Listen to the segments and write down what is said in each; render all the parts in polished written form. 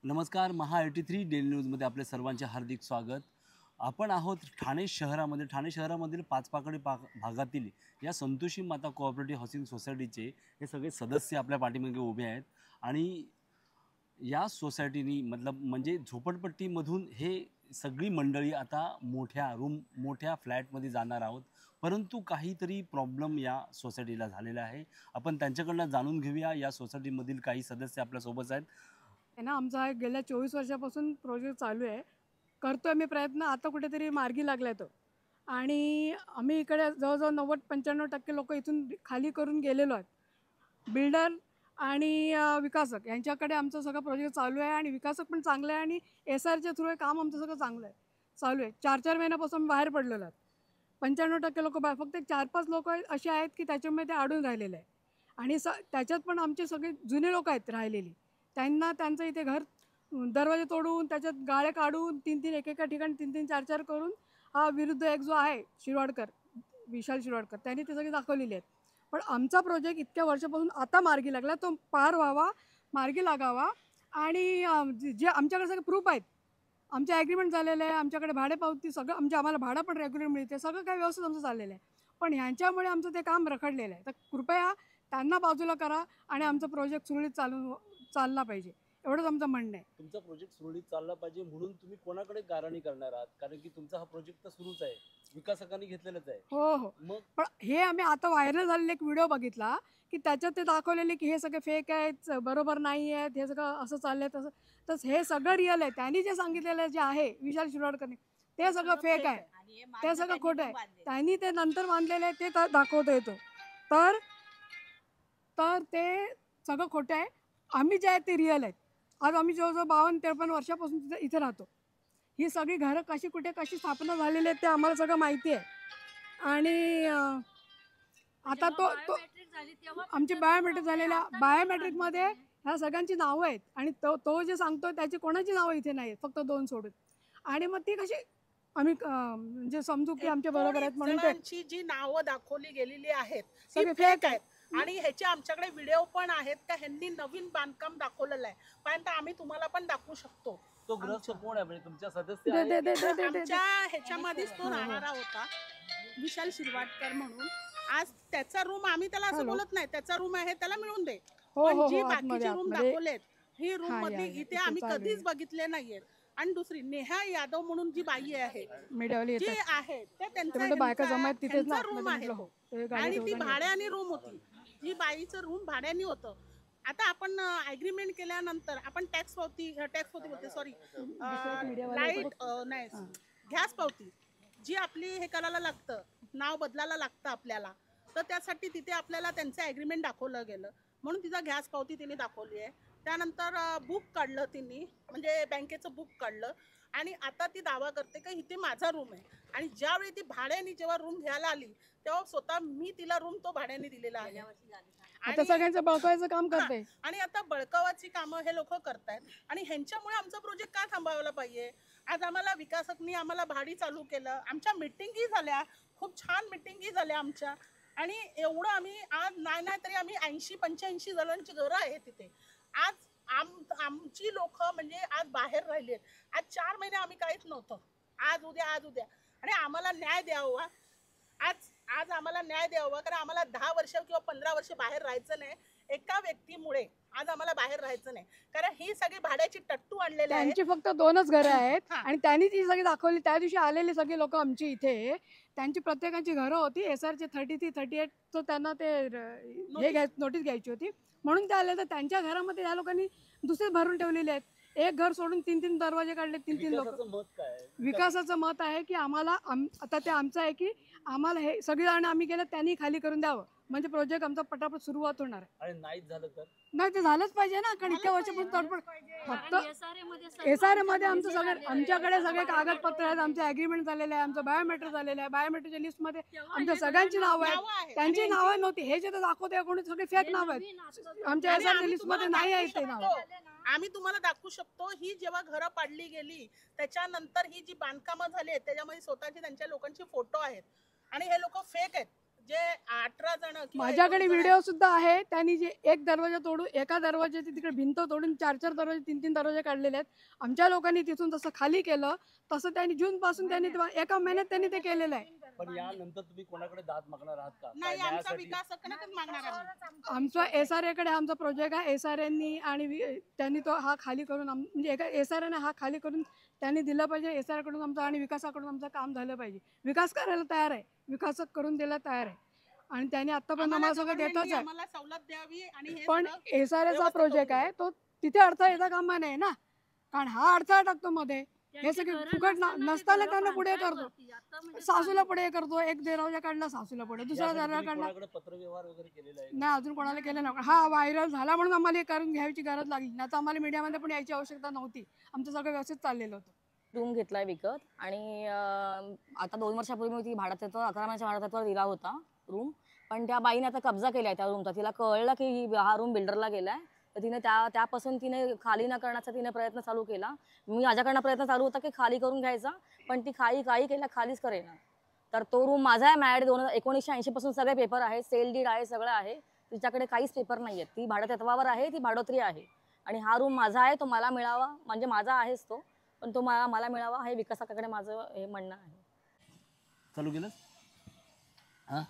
नमस्कार. महा 83 डेली न्यूजमध्ये आपले सर्वांचे हार्दिक स्वागत. आपण आहोत ठाणे शहरामध्ये. ठाणे शहरामधील पाचपाकडी भागातील या संतोषी माता कोऑपरेटिव्ह हाऊसिंग सोसायटीचे हे सगळे सदस्य आपल्या पाठीमागे उभे आहेत आणि या सोसायटीनी म्हणजे झोपडपट्टीमधून हे सगळी मंडळी आता मोठ्या फ्लॅटमध्ये जाणार आहोत. परंतु काहीतरी प्रॉब्लेम या सोसायटीला झालेला आहे. आपण त्यांच्याकडनं जाणून घेऊया. या सोसायटीमधील काही सदस्य आपल्यासोबत आहेत. ना आमचा गेल्या 24 वर्षापासून प्रोजेक्ट चालू आहे. करतोय मी प्रयत्न, आता कुठेतरी मार्गी लागलाय तो. आणि आम्ही इकडे जवळजवळ 90-95% लोक इथून खाली करून गेलेलो आहेत. बिल्डर आणि विकासक यांच्याकडे आमचं सगळं प्रोजेक्ट चालू आहे आणि विकासक पण चांगलं आहे आणि SRच्या थ्रू काम आमचं सगळं चांगलं आहे, चालू आहे. 4-4 महिन्यापासून बाहेर पडलेलो आहेत. 95% लोक बाहेर, फक्त 4-5 लोक असे आहेत की त्याच्यामध्ये ते अडून राहिलेले आहे. आणि त्याच्यात पण आमचे सगळे जुने लोक आहेत राहिलेली. त्यांचं इथे घर दरवाजे तोडून त्याच्यात गाळे काढून 3-3 एकेका ठिकाणी 3-3 4-4 करून हा विरुद्ध एक जो आहे शिरवाडकर, विशाल शिरवाडकर, त्यांनी ते सगळे दाखवलेले आहेत. पण आमचा प्रोजेक्ट इतक्या वर्षापासून आता मार्गी लागला, तो पार व्हावा, मार्गी लागावा. आणि जे आमच्याकडे सगळे प्रूफ आहेत, आमचे ॲग्रीमेंट झालेलं आहे, आमच्याकडे भाडेपावती सगळं, आम्हाला भाडं पण रेग्युलर मिळते, सगळं काही व्यवस्थित आमचं चाललेलं आहे. पण ह्यांच्यामुळे आमचं ते काम रखडलेलं आहे. तर कृपया त्यांना बाजूला करा आणि आमचं प्रोजेक्ट सुरळीत चालला पाहिजे, एवढंच आमचं म्हणणं आहे. तुमचा प्रोजेक्ट सुरळीत चालला पाहिजे म्हणून तुम्ही कोणाकडे गाराणी करणार आहात? कारण की तुमचा हा प्रोजेक्ट तर सुरूच आहे, विकासकांनी घेतलेलाच आहे. हो. मग पण हे आम्ही आता व्हायरल झालेला एक व्हिडिओ बघितला की त्याच्यात ते दाखवलेले की हे सगळे फेक आहेत, बरोबर नाही आहेत, हे सगळं असं चाललंय तसं. तर हे सगळं रिअल आहे. त्यांनी जे सांगितलेलं जे आहे विशाल शिरवाडकरने, ते सगळं फेक आहे, ते सगळं खोटं आहे. त्यांनी ते नंतर बांधलेलं आहे, ते दाखवता येतो. तर ते सगळं खोटं आहे. आम्ही जे आहेत ते रिअल आहेत. आज आम्ही जवळजवळ 52-53 वर्षापासून इथे राहतो. ही सगळी घरं कशी स्थापना झालेली आहेत ते आम्हाला सगळं माहिती आहे. आणि आता तो आमची बायोमेट्रिक झालेल्या बायोमेट्रिकमध्ये ह्या सगळ्यांची नावं आहेत आणि तो जे सांगतो त्याची कोणाची नावं इथे नाही आहेत, फक्त 2 सोडून. आणि मग ती कशी आम्ही म्हणजे समजू की आमच्या बरोबर आहेत म्हणून. त्यांची जी नावं दाखवली गेलेली आहेत सगळे फेक आहेत. आणि ह्याचे आमच्याकडे व्हिडिओ पण आहेत का ह्यांनी नवीन बांधकाम दाखवलेलं आहे. पण आम्ही तुम्हाला पण दाखवू शकतो. तो ग्रस्त कोण आहे? म्हणजे तुमच्या सदस्य आमच्या ह्याच्यामध्येच तो राहणारा होता, विशाल शिरवाडकर म्हणून. आज त्याचा रूम, आम्ही त्याला असं बोलत नाही त्याचा रूम आहे त्याला मिळून दे, पण जी बाकीचे रूम दाखवलेत ही रूम मधली इथे आम्ही कधीच बघितले नाहीयेत. आणि दुसरी नेहा यादव म्हणून जी बाई आहे जी आहे ते त्यांचा रूम आहे आणि ती भाड्याने रूम होती. जी बाईचं रूम भाड्याने होतं. आता आपण ॲग्रीमेंट केल्यानंतर आपण टॅक्स पावती बोलते, सॉरी, लाईट नाही, गॅस पावती जी आपली हे करायला लागतं, नाव बदलायला लागतं आपल्याला. तर त्यासाठी तिथे आपल्याला त्यांचं ॲग्रीमेंट दाखवलं गेलं म्हणून तिचा गॅस पावती तिने दाखवली आहे. त्यानंतर बुक काढलं तिने, म्हणजे बँकेचं बुक काढलं. आणि आता ती दावा करते की इथे माझा रूम आहे. आणि ज्यावेळी ती भाड्याने जेव्हा रूम घ्यायला आली तेव्हा स्वतः मी तिला रूम तो भाड्याने दिलेला आहे. आता सगळ्यांचं बळकावायचं काम करते. आणि आता बळकावाची कामं हे लोक करतायत आणि ह्यांच्यामुळे आमचा प्रोजेक्ट का थांबवायला पाहिजे? आज आम्हाला विकासकनी आम्हाला भाडी चालू केलं, आमच्या मिटिंगी झाल्या, खूप छान मिटिंगी झाल्या आमच्या. आणि एवढं आम्ही आज नाही तरी आम्ही 80-85 जणांची घरं आहेत तिथे. आज आमची लोक म्हणजे आज बाहेर राहिली आहेत. आज 4 महिने आम्ही काहीच नव्हतं. आज उद्या आणि आम्हाला न्याय द्यावा. आज आम्हाला न्याय द्यावा, कारण आम्हाला 10 वर्ष किंवा 15 वर्ष बाहेर राहायचं नाही. एका व्यक्तीमुळे आज आम्हाला बाहेर राहायचं नाही, कारण ही सगळी भाड्याची टट्टू आणलेली आहे. त्यांची फक्त 2च घरं आहेत आणि त्यांनी ती सगळी दाखवली. त्या दिवशी आलेले सगळे लोक आमची इथे, त्यांची प्रत्येकाची घरं होती. SRचे 33-38 तो त्यांना ते हे नोटीस घ्यायची होती म्हणून ते आले. तर त्यांच्या घरामध्ये या लोकांनी दुसरे भरून ठेवलेले आहेत. एक घर सोडून 3-3 दरवाजे काढले, 3-3 लोक. विकासाचं मत आहे की आम्हाला आता ते आमचं आहे की आम्हाला हे सगळी जाणं आम्ही केलं, त्यांनी खाली करून द्यावं, म्हणजे प्रोजेक्ट आमचा पटापट सुरुवात होणार आहे. आणि नाही झालं तर नाही, ते झालंच पाहिजे ना, कारण इतक्या वर्षापासून तडफड. फक्त SRA मध्ये आमचं सगळं, आमच्याकडे सगळे कागदपत्र आहेत, आमचं ॲग्रीमेंट झालेलं आहे, आमचं बायोमेट्रिक झालेलं आहे. बायोमेट्रिकच्या लिस्टमध्ये आमच्या सगळ्यांची नावं आहेत, त्यांची नावं नव्हती. हे जे दाखवते कोणी सगळे फेक नाव आहेत, आमच्या SRA लिस्टमध्ये नाही आहे ते नाव. आम्ही तुम्हाला दाखवू शकतो. ही जेव्हा घरं पाडली गेली त्याच्यानंतर ही जी बांधकामं झाली आहेत त्याच्यामध्ये स्वतःचे त्यांच्या लोकांचे फोटो आहेत आणि हे लोक फेक आहेत. जे 18 जण किंवा माझ्याकडे 19 जण व्हिडिओ सुद्धा आहे. त्यांनी जे एक दरवाजा तोडून, एका दरवाजाची तिकडे भिंत तोडून 4-4 दरवाजे, 3-3 दरवाजे काढलेले आहेत. आमच्या लोकांनी तिथून तसं खाली केलं. तसं त्यांनी जून पासून त्यांनी एका महिन्यात त्यांनी ते केलेलं आहे. पण यानंतर तुम्ही कोणाकडे दाद मागणार आहात का? नाही, काय आमचा न्यायासाठी? विकासकांनाच मागणार आम्ही. आमचा SRA कडे आमचा प्रोजेक्ट आहे. SRAंनी आणि त्यांनी तो हा खाली करून म्हणजे एका SRAने हा खाली करून त्यांनी दिलं पाहिजे. SRA कडून आमचं आणि विकासाकडून आमचं काम झालं पाहिजे. विकास करायला तयार आहे, विकासक करून द्यायला तयार आहे आणि त्यांनी आतापर्यंत आम्हाला सगळं देतच गव्हर्नमेंटनी आहे. आम्हाला सवलत द्यावी आणि हे पण सगळं SRAचा व्यवस्थित प्रोजेक्ट होऊ आहे तो तिथे अडथळा येता कामा नये ना, कारण हा अडथळा टाकतो मध्ये. हे सगळे फुकट नसताना त्यांना पुढे करतो, सासूला पुढे करतो. एक दरवाजा काढला सासूला पुढे, दुसरा यासाठी दरवाजा तुम्ही काढला. कोणाकडे पत्रव्यवहार वगैरे केलेला आहे? नाही, अजून कोणाला केलं नाही. हा व्हायरल झाला म्हणून आम्हाला हे करून घ्यायची गरज लागली, नाही तर आम्हाला मीडियामध्ये पण यायची आवश्यकता नव्हती. आमचं सगळं व्यवस्थित चाललेलं होतं. रूम घेतलाय विकत आणि आता 2 वर्षापूर्वी मी ती भाड्यात येतो 11 महिन्याच्या भाड्यात दिला होता रूम. पण त्या बाईने आता कब्जा केलाय त्या रूमचा. तिला कळलं की हा रूम बिल्डरला गेलाय, तर तिने त्यापासून तिने खाली न करण्याचा तिने प्रयत्न चालू केला. मी माझ्याकडनं प्रयत्न चालू होता की खाली करून घ्यायचा, पण ती काही केला खालीच करेना. तर तो रूम माझा आहे. माझ्याकडे 1980 पासून सगळे पेपर आहे, सेल डीड आहे, सगळं आहे. तिच्याकडे काहीच पेपर नाही आहेत. ती भाड्यातत्वावर आहे, ती भाडोत्री आहे आणि हा रूम माझा आहे. तो मला मिळावा, म्हणजे माझा आहेच तो, पण तो मला मिळावा हे विकासकाकडे माझं हे म्हणणं आहे. चालू केलंस? हां,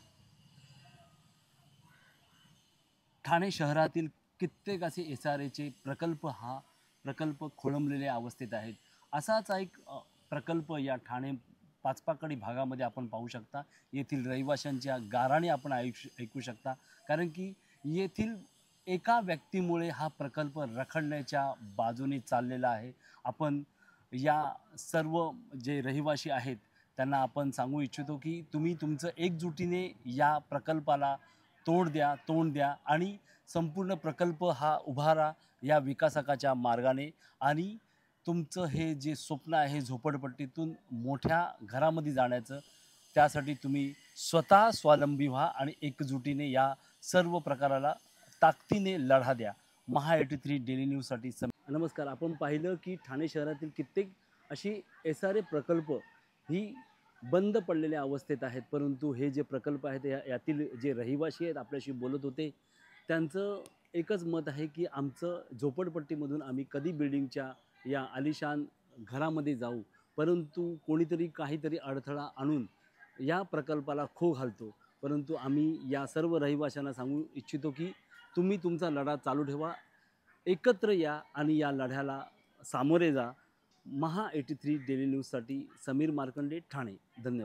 ठाणे शहरातील कित्येक असे SRAचे प्रकल्प खोळंबलेल्या अवस्थेत आहेत. असाच एक प्रकल्प या ठाणे पाचपाकडी भागामध्ये आपण पाहू शकता. येथील रहिवाशांच्या गाऱ्हाणे आपण ऐकू शकता, कारण की येथील एका व्यक्तीमुळे हा प्रकल्प रखडण्याच्या बाजूने चाललेला आहे. आपण या सर्व जे रहिवासी आहेत त्यांना आपण सांगू इच्छितो की तुम्ही तुमचं एकजुटीने या प्रकल्पाला तोंड द्या आणि संपूर्ण प्रकल्प हा उभारा या विकासकाच्या मार्गाने. आणि तुमचं हे जे स्वप्न आहे झोपडपट्टीतून मोठ्या घरामध्ये जाण्याचं, त्यासाठी तुम्ही स्वतः स्वावलंबी व्हा आणि एकजुटीने या सर्व प्रकाराला ताकदीने लढा द्या. महा 83 डेली न्यूजसाठी नमस्कार. आपण पाहिलं की ठाणे शहरातील कित्येक अशी SRA प्रकल्प ही बंद पडलेल्या अवस्थेत आहेत, परंतु हे जे प्रकल्प आहेत यातील जे रहिवासी आहेत आपल्याशी बोलत होते, त्यांचं एकच मत आहे की आमचं झोपडपट्टीमधून आम्ही कधी बिल्डिंगच्या या आलिशान घरामध्ये जाऊ, परंतु कोणीतरी काहीतरी अडथळा आणून या प्रकल्पाला खो घालतो. परंतु आम्ही या सर्व रहिवाशांना सांगू इच्छितो की तुम्ही तुमचा लढा चालू ठेवा, एकत्र या आणि या लढ्याला सामोरे जा. महा 83 डेली न्यूजसाठी समीर मार्कंडे, ठाणे. धन्यवाद.